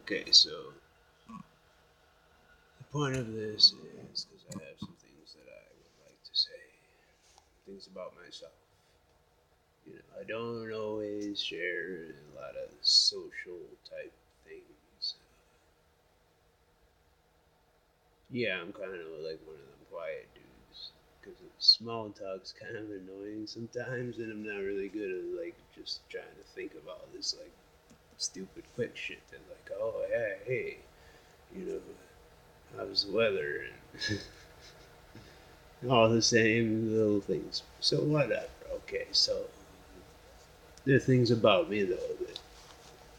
Okay, so the point of this is because I have some things that I would like to say, things about myself. I don't always share a lot of social type things. Yeah, I'm kind of like one of them quiet dudes because small talk's kind of annoying sometimes, and I'm not really good at like just trying to think of all this like stupid quick shit that like, oh yeah, hey, you know, how's the weather and all the same little things. So whatever. Okay, so there are things about me though that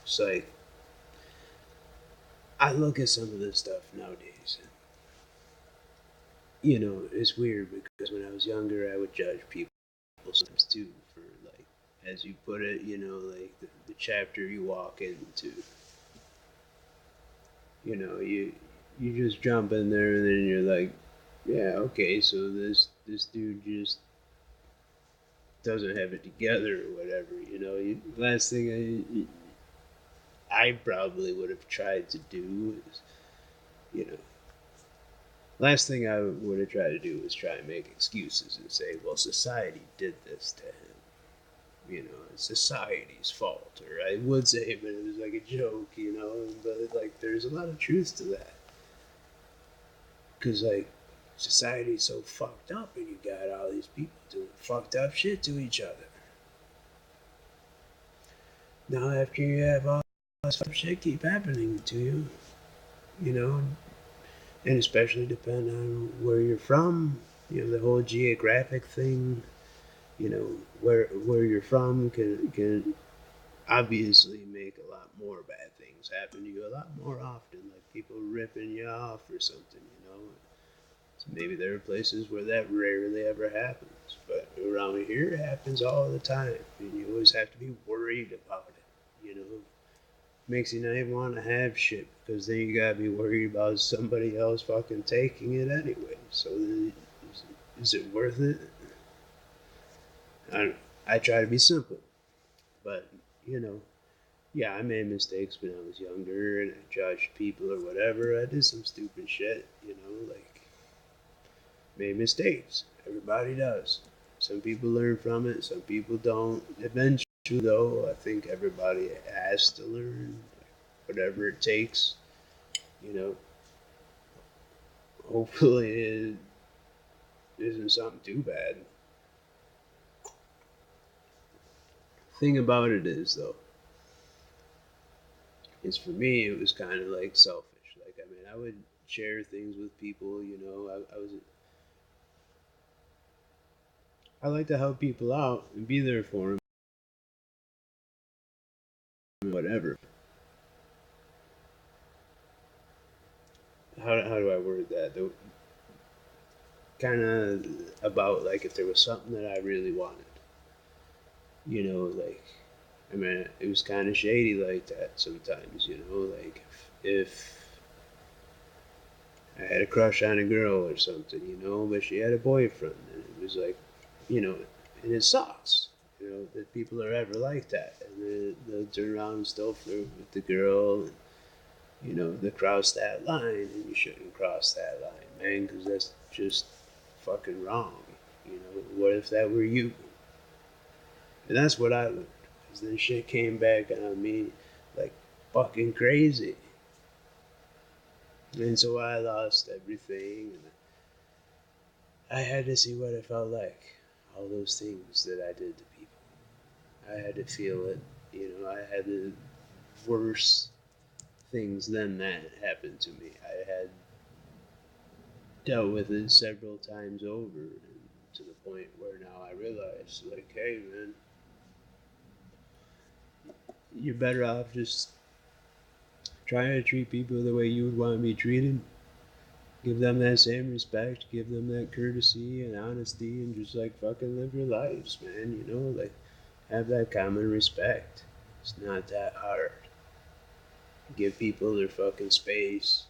it's like I look at some of this stuff nowadays. And, it's weird because when I was younger, I would judge people sometimes too for like, as you put it, like the chapter you walk into. You just jump in there and then you're like, yeah, okay, so this dude just doesn't have it together or whatever. Last thing I probably would have tried to do is, you know, last thing I would have tried to do was try and make excuses and say, well, society did this to him. It's society's fault. Or I would say, but it was like a joke, but like there's a lot of truth to that. Because, like, society's so fucked up and you got all these people doing fucked up shit to each other. Now, after you have all this shit keep happening to you, you know, and especially depend on where you're from. The whole geographic thing. Where you're from can obviously make a lot more bad things happen to you a lot more often, like people ripping you off or something. So maybe there are places where that rarely ever happens, but around here it happens all the time, and you always have to be worried about it. Makes you not even want to have shit because then you gotta be worried about somebody else fucking taking it anyway. So is it worth it? I try to be simple, but you know, yeah, I made mistakes when I was younger and I judged people or whatever. I did some stupid shit, like made mistakes. Everybody does. Some people learn from it, some people don't. Eventually, though, I think everybody has to learn, whatever it takes. You know, hopefully it isn't something too bad. Thing about it is, though, is for me, it was kind of like selfish. Like, I mean, I would share things with people, I like to help people out and be there for them, whatever. How do I word that? Kind of about like if there was something that I really wanted, like I mean, it was kind of shady like that sometimes, like if I had a crush on a girl or something, but she had a boyfriend, and it was like, you know, and it sucks, that people are ever like that, and they'll turn around and still flirt with the girl, and, they cross that line, and you shouldn't cross that line, man, because that's just fucking wrong. What if that were you? And that's what I learned. Because then shit came back on me like fucking crazy. And so I lost everything. And I had to see what it felt like. All those things that I did to people. I had to feel it. I had the worst things than that happen to me. I had dealt with it several times over. And to the point where now I realize, like, hey, man, you're better off just trying to treat people the way you would want to be treated. Give them that same respect, give them that courtesy and honesty, and just like fucking live your lives, man. Like have that common respect. It's not that hard. Give people their fucking space.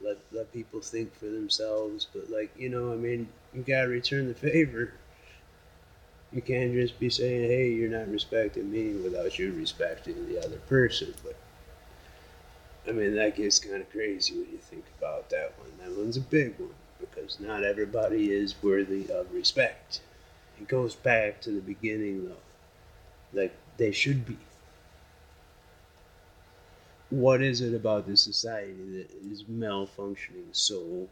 Let people think for themselves. But like I mean, you gotta return the favor. You can't just be saying, "Hey, you're not respecting me," without you respecting the other person. But I mean, that gets kind of crazy when you think about that one. That one's a big one because not everybody is worthy of respect. It goes back to the beginning, though. Like, they should be. What is it about this society that is malfunctioning so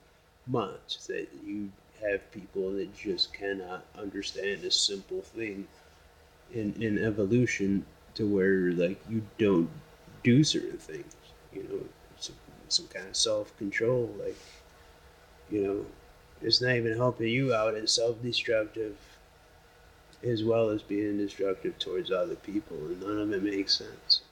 much that you have people that just cannot understand a simple thing in evolution to where, like, you don't do certain things, you know, some kind of self-control, like, you know, it's not even helping you out. It's self-destructive as well as being destructive towards other people, and none of it makes sense.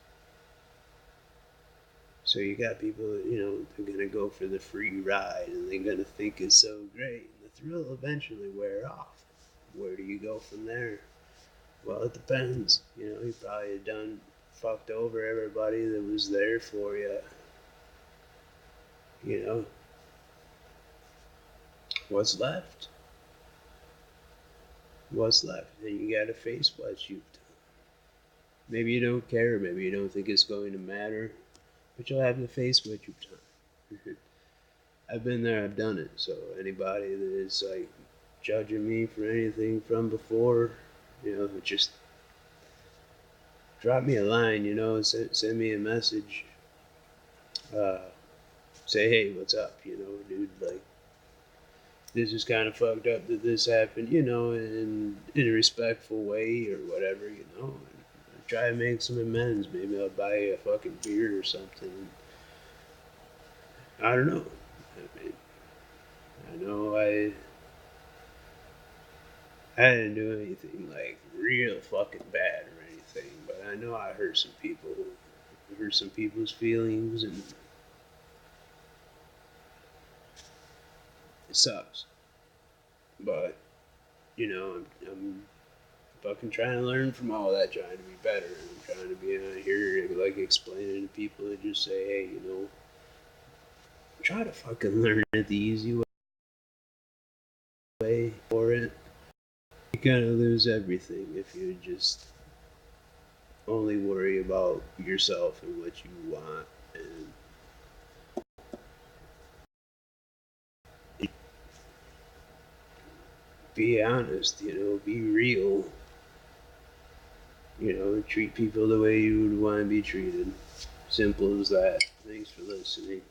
So you got people that, you know, they're gonna go for the free ride and they're gonna think it's so great, and the thrill will eventually wear off. Where do you go from there? Well, it depends. You know, you probably done fucked over everybody that was there for you. You know, what's left? What's left? And you gotta face what you've done. Maybe you don't care. Maybe you don't think it's going to matter. But you'll have to face what you've done. I've been there. I've done it. So anybody that is like judging me for anything from before, you know, just drop me a line. You know, send me a message. Uh, Say, hey, what's up? You know, dude, like, this is kind of fucked up that this happened, you know, in a respectful way or whatever, you know. And try to make some amends. Maybe I'll buy you a fucking beer or something. I don't know. I mean, I know I didn't do anything like real fucking bad or anything, but I know I hurt some people, hurt some people's feelings, and it sucks. But you know, I'm fucking trying to learn from all that, trying to be better. I'm trying to be out here, like, explaining to people that just say, hey, you know, try to fucking learn it the easy way for it. You're gonna lose everything if you just only worry about yourself and what you want. And be honest, you know, be real. You know, treat people the way you would want to be treated. Simple as that. Thanks for listening.